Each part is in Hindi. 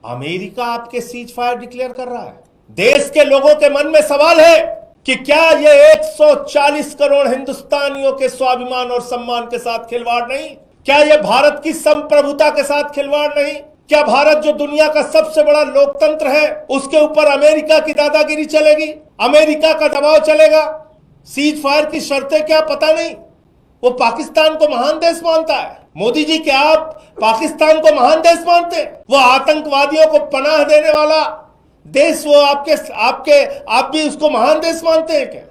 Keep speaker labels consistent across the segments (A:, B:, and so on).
A: अमेरिका आपके सीज फायर डिक्लेयर कर रहा है। देश के लोगों के मन में सवाल है कि क्या ये 140 करोड़ हिंदुस्तानियों के स्वाभिमान और सम्मान के साथ खिलवाड़ नहीं? क्या ये भारत की संप्रभुता के साथ खिलवाड़ नहीं? क्या भारत जो दुनिया का सबसे बड़ा लोकतंत्र है उसके ऊपर अमेरिका की दादागिरी चलेगी? अमेरिका का दबाव चलेगा? सीज फायर की शर्तें क्या पता नहीं? वो पाकिस्तान को महान देश मानता है। मोदी जी, क्या आप पाकिस्तान को महान देश मानते हैं? वो आतंकवादियों को पनाह देने वाला देश, वो आप भी उसको महान देश मानते हैं क्या?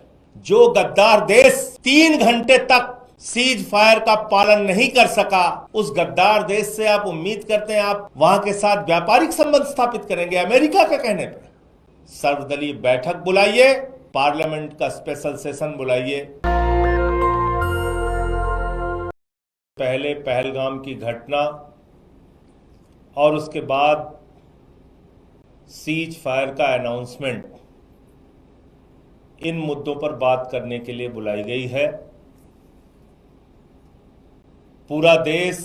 A: जो गद्दार देश 3 घंटे तक सीज फायर का पालन नहीं कर सका, उस गद्दार देश से आप उम्मीद करते हैं आप वहां के साथ व्यापारिक संबंध स्थापित करेंगे अमेरिका के कहने पर? सर्वदलीय बैठक बुलाइए, पार्लियामेंट का स्पेशल सेशन बुलाइए। पहले पहलगाम की घटना और उसके बाद सीज फायर का अनाउंसमेंट, इन मुद्दों पर बात करने के लिए बुलाई गई है। पूरा देश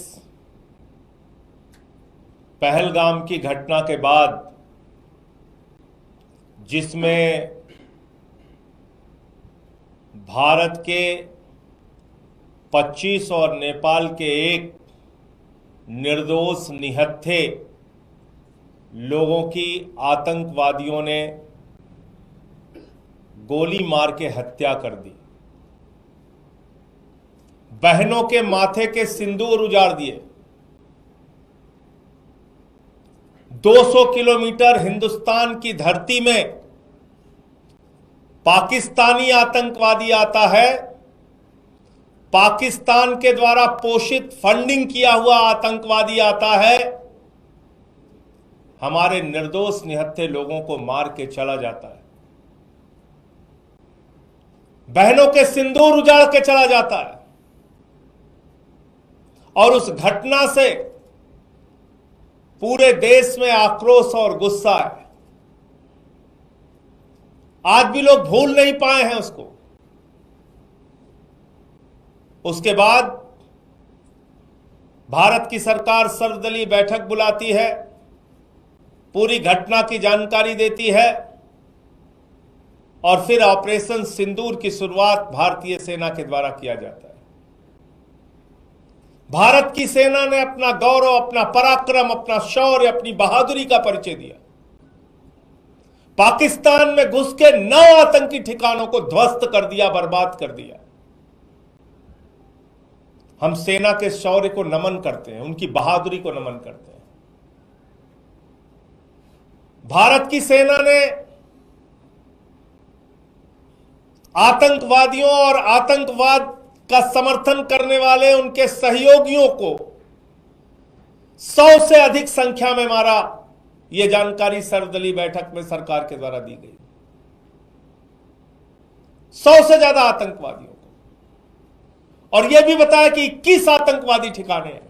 A: पहलगाम की घटना के बाद, जिसमें भारत के 25 और नेपाल के एक निर्दोष निहत्थे लोगों की आतंकवादियों ने गोली मार के हत्या कर दी, बहनों के माथे के सिंदूर उजाड़ दिए, 200 किलोमीटर हिंदुस्तान की धरती में पाकिस्तानी आतंकवादी आता है, पाकिस्तान के द्वारा पोषित फंडिंग किया हुआ आतंकवादी आता है, हमारे निर्दोष निहत्थे लोगों को मार के चला जाता है, बहनों के सिंदूर उजाड़ के चला जाता है। और उस घटना से पूरे देश में आक्रोश और गुस्सा है। आज भी लोग भूल नहीं पाए हैं उसको। उसके बाद भारत की सरकार सर्वदलीय बैठक बुलाती है, पूरी घटना की जानकारी देती है और फिर ऑपरेशन सिंदूर की शुरुआत भारतीय सेना के द्वारा किया जाता है। भारत की सेना ने अपना गौरव, अपना पराक्रम, अपना शौर्य, अपनी बहादुरी का परिचय दिया। पाकिस्तान में घुस के 9 आतंकी ठिकानों को ध्वस्त कर दिया, बर्बाद कर दिया। हम सेना के शौर्य को नमन करते हैं, उनकी बहादुरी को नमन करते हैं। भारत की सेना ने आतंकवादियों और आतंकवाद का समर्थन करने वाले उनके सहयोगियों को 100 से अधिक संख्या में मारा। यह जानकारी सर्वदलीय बैठक में सरकार के द्वारा दी गई। 100 से ज्यादा आतंकवादियों को, और यह भी बताया कि 21 आतंकवादी ठिकाने हैं।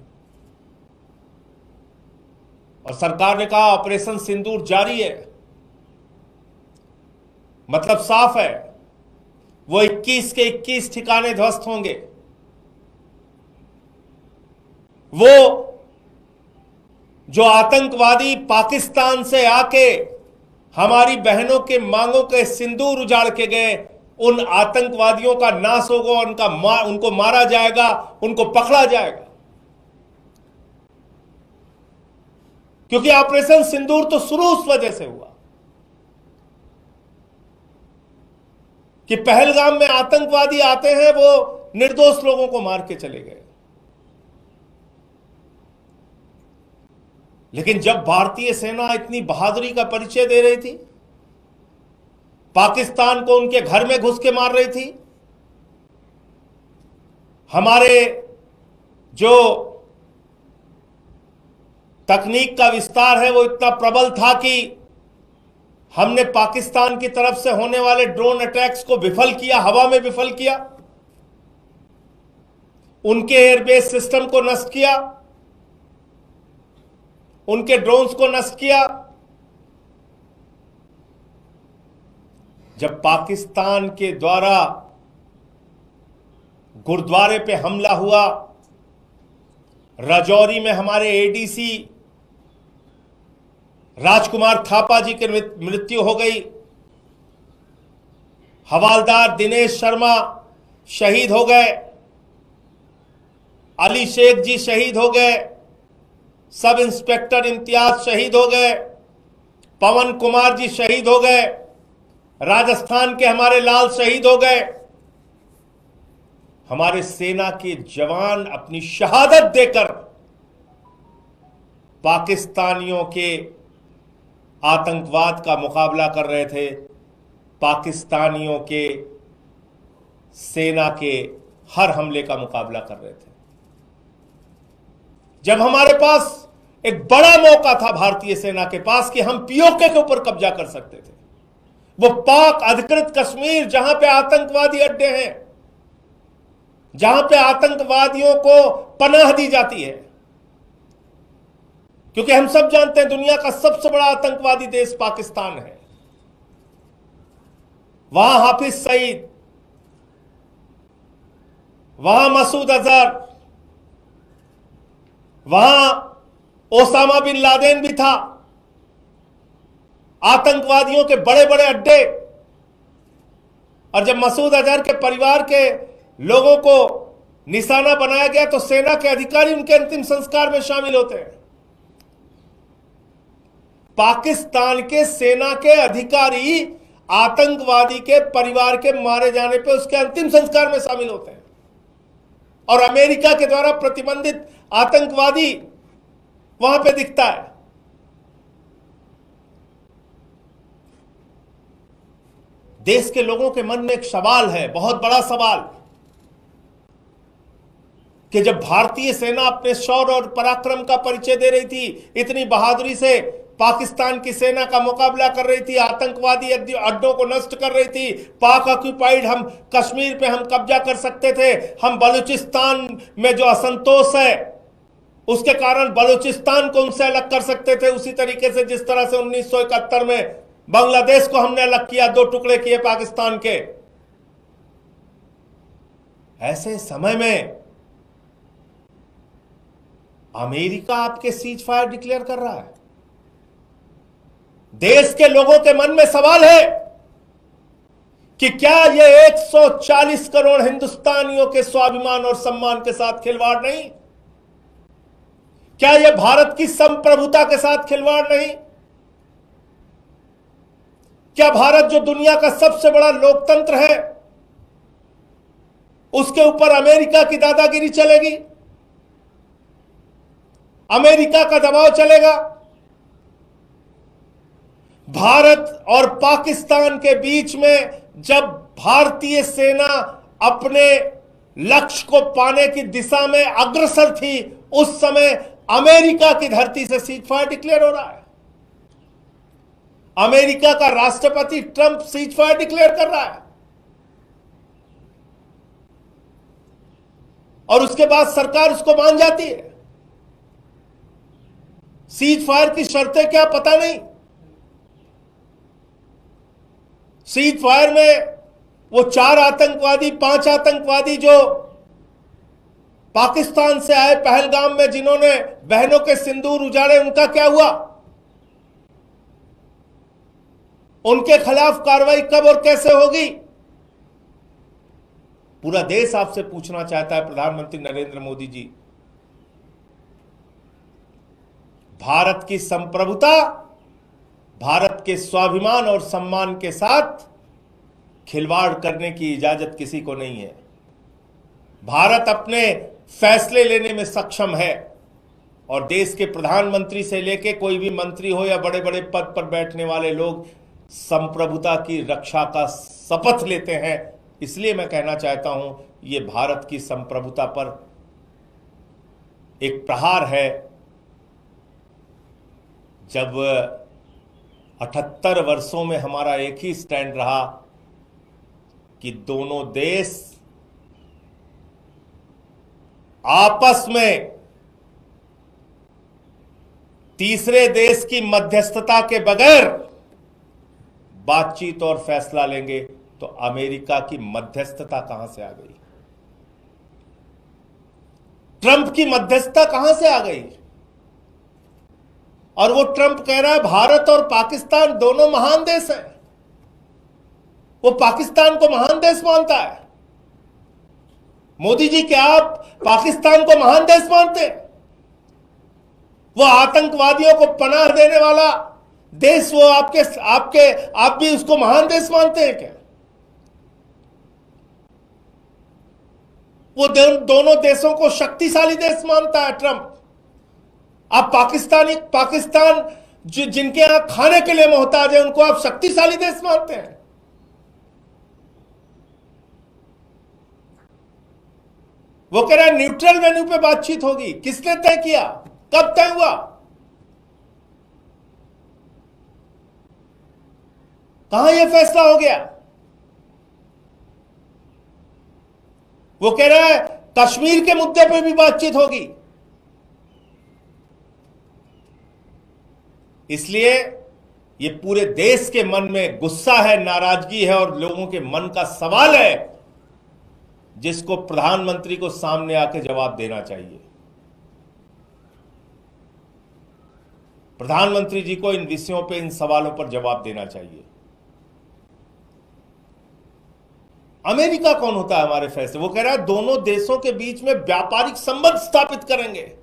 A: और सरकार ने कहा ऑपरेशन सिंदूर जारी है, मतलब साफ है, वो 21 के 21 ठिकाने ध्वस्त होंगे। वो जो आतंकवादी पाकिस्तान से आके हमारी बहनों के मांगों के सिंदूर उजाड़ के गए, उन आतंकवादियों का नाश होगा, उनको मारा जाएगा, उनको पकड़ा जाएगा। क्योंकि ऑपरेशन सिंदूर तो शुरू उस वजह से हुआ कि पहलगाम में आतंकवादी आते हैं, वो निर्दोष लोगों को मार के चले गए। लेकिन जब भारतीय सेना इतनी बहादुरी का परिचय दे रही थी, पाकिस्तान को उनके घर में घुस के मार रही थी, हमारे जो तकनीक का विस्तार है वो इतना प्रबल था कि हमने पाकिस्तान की तरफ से होने वाले ड्रोन अटैक्स को विफल किया, हवा में विफल किया, उनके एयरबेस सिस्टम को नष्ट किया, उनके ड्रोन्स को नष्ट किया। जब पाकिस्तान के द्वारा गुरुद्वारे पे हमला हुआ, राजौरी में हमारे एडीसी राजकुमार थापा जी की मृत्यु हो गई, हवालदार दिनेश शर्मा शहीद हो गए, अली शेख जी शहीद हो गए, सब इंस्पेक्टर इम्तियाज शहीद हो गए, पवन कुमार जी शहीद हो गए, राजस्थान के हमारे लाल शहीद हो गए। हमारे सेना के जवान अपनी शहादत देकर पाकिस्तानियों के आतंकवाद का मुकाबला कर रहे थे, पाकिस्तानियों के सेना के हर हमले का मुकाबला कर रहे थे। जब हमारे पास एक बड़ा मौका था भारतीय सेना के पास कि हम पीओके के ऊपर कब्जा कर सकते थे, वो पाक अधिकृत कश्मीर जहां पे आतंकवादी अड्डे हैं, जहां पे आतंकवादियों को पनाह दी जाती है, क्योंकि हम सब जानते हैं दुनिया का सबसे बड़ा आतंकवादी देश पाकिस्तान है। वहां हाफिज सईद, वहां मसूद अजहर, वहां ओसामा बिन लादेन भी था, आतंकवादियों के बड़े बड़े अड्डे। और जब मसूद अजहर के परिवार के लोगों को निशाना बनाया गया तो सेना के अधिकारी उनके अंतिम संस्कार में शामिल होते हैं। पाकिस्तान के सेना के अधिकारी आतंकवादी के परिवार के मारे जाने पे उसके अंतिम संस्कार में शामिल होते हैं, और अमेरिका के द्वारा प्रतिबंधित आतंकवादी वहां पे दिखता है। देश के लोगों के मन में एक सवाल है, बहुत बड़ा सवाल, कि जब भारतीय सेना अपने शौर्य और पराक्रम का परिचय दे रही थी, इतनी बहादुरी से पाकिस्तान की सेना का मुकाबला कर रही थी, आतंकवादी अड्डों को नष्ट कर रही थी, पाक ऑक्यूपाइड हम कश्मीर पे हम कब्जा कर सकते थे, हम बलूचिस्तान में जो असंतोष है उसके कारण बलूचिस्तान को उनसे अलग कर सकते थे, उसी तरीके से जिस तरह से 1971 में बांग्लादेश को हमने अलग किया, 2 टुकड़े किए पाकिस्तान के। ऐसे समय में अमेरिका आपके सीज फायर डिक्लेयर कर रहा है। देश के लोगों के मन में सवाल है कि क्या यह 140 करोड़ हिंदुस्तानियों के स्वाभिमान और सम्मान के साथ खिलवाड़ नहीं? क्या यह भारत की संप्रभुता के साथ खिलवाड़ नहीं? क्या भारत जो दुनिया का सबसे बड़ा लोकतंत्र है उसके ऊपर अमेरिका की दादागिरी चलेगी? अमेरिका का दबाव चलेगा? भारत और पाकिस्तान के बीच में जब भारतीय सेना अपने लक्ष्य को पाने की दिशा में अग्रसर थी, उस समय अमेरिका की धरती से सीज फायर डिक्लेयर हो रहा है। अमेरिका का राष्ट्रपति ट्रंप सीज फायर डिक्लेयर कर रहा है, और उसके बाद सरकार उसको मान जाती है। सीज फायर की शर्तें क्या पता नहीं। सीज फायर में वो 4 आतंकवादी 5 आतंकवादी जो पाकिस्तान से आए पहलगाम में, जिन्होंने बहनों के सिंदूर उजाड़े, उनका क्या हुआ? उनके खिलाफ कार्रवाई कब और कैसे होगी? पूरा देश आपसे पूछना चाहता है, प्रधानमंत्री नरेंद्र मोदी जी। भारत की संप्रभुता, भारत के स्वाभिमान और सम्मान के साथ खिलवाड़ करने की इजाजत किसी को नहीं है। भारत अपने फैसले लेने में सक्षम है, और देश के प्रधानमंत्री से लेकर कोई भी मंत्री हो या बड़े बड़े पद पर बैठने वाले लोग संप्रभुता की रक्षा का शपथ लेते हैं। इसलिए मैं कहना चाहता हूं, ये भारत की संप्रभुता पर एक प्रहार है। जब 78 वर्षों में हमारा एक ही स्टैंड रहा कि दोनों देश आपस में तीसरे देश की मध्यस्थता के बगैर बातचीत और फैसला लेंगे, तो अमेरिका की मध्यस्थता कहां से आ गई? ट्रंप की मध्यस्थता कहां से आ गई? और वो ट्रंप कह रहा है भारत और पाकिस्तान दोनों महान देश हैं। वो पाकिस्तान को महान देश मानता है। मोदी जी, क्या आप पाकिस्तान को महान देश मानते हैं? वो आतंकवादियों को पनाह देने वाला देश, वो आप भी उसको महान देश मानते हैं क्या? वो दोनों देशों को शक्तिशाली देश मानता है ट्रंप। आप पाकिस्तान जिनके यहां खाने के लिए मोहताज है, उनको आप शक्तिशाली देश मानते हैं। वो कह रहा है न्यूट्रल वेन्यू पे बातचीत होगी। किसने तय किया? कब तय हुआ? कहां यह फैसला हो गया? वो कह रहा है कश्मीर के मुद्दे पे भी बातचीत होगी। इसलिए ये पूरे देश के मन में गुस्सा है, नाराजगी है और लोगों के मन का सवाल है, जिसको प्रधानमंत्री को सामने आके जवाब देना चाहिए। प्रधानमंत्री जी को इन विषयों पे, इन सवालों पर जवाब देना चाहिए। अमेरिका कौन होता है हमारे फैसले? वो कह रहा है दोनों देशों के बीच में व्यापारिक संबंध स्थापित करेंगे।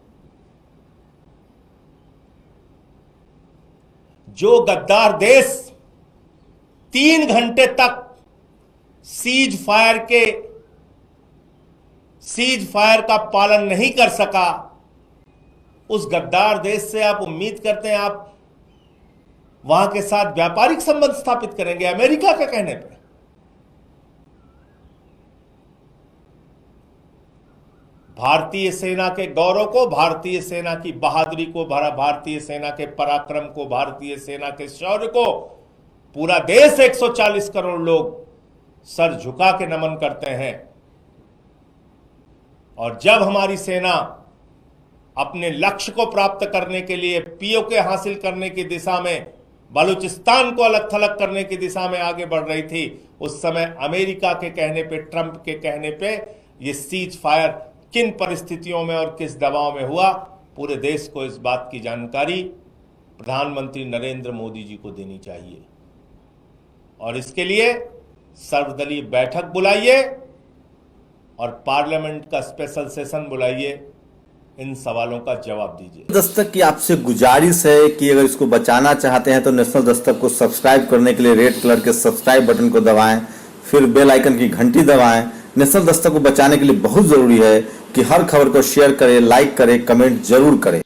A: जो गद्दार देश 3 घंटे तक सीज फायर का पालन नहीं कर सका, उस गद्दार देश से आप उम्मीद करते हैं आप वहां के साथ व्यापारिक संबंध स्थापित करेंगे अमेरिका के कहने पर? भारतीय सेना के गौरव को, भारतीय सेना की बहादुरी को, भारतीय सेना के पराक्रम को, भारतीय सेना के शौर्य को पूरा देश 140 करोड़ लोग सर झुका के नमन करते हैं। और जब हमारी सेना अपने लक्ष्य को प्राप्त करने के लिए पीओके हासिल करने की दिशा में, बलूचिस्तान को अलग थलग करने की दिशा में आगे बढ़ रही थी, उस समय अमेरिका के कहने पे, ट्रंप के कहने पे ये सीज फायर किन परिस्थितियों में और किस दबाव में हुआ, पूरे देश को इस बात की जानकारी प्रधानमंत्री नरेंद्र मोदी जी को देनी चाहिए। और इसके लिए सर्वदलीय बैठक बुलाइए और पार्लियामेंट का स्पेशल सेशन बुलाइए, इन सवालों का जवाब दीजिए।
B: दस्तक की आपसे गुजारिश है कि अगर इसको बचाना चाहते हैं तो नेशनल दस्तक को सब्सक्राइब करने के लिए रेड कलर के सब्सक्राइब बटन को दबाएं, फिर बेल आइकन की घंटी दबाएं। नेशनल दस्तक को बचाने के लिए बहुत जरूरी है कि हर खबर को शेयर करें, लाइक करें, कमेंट जरूर करें।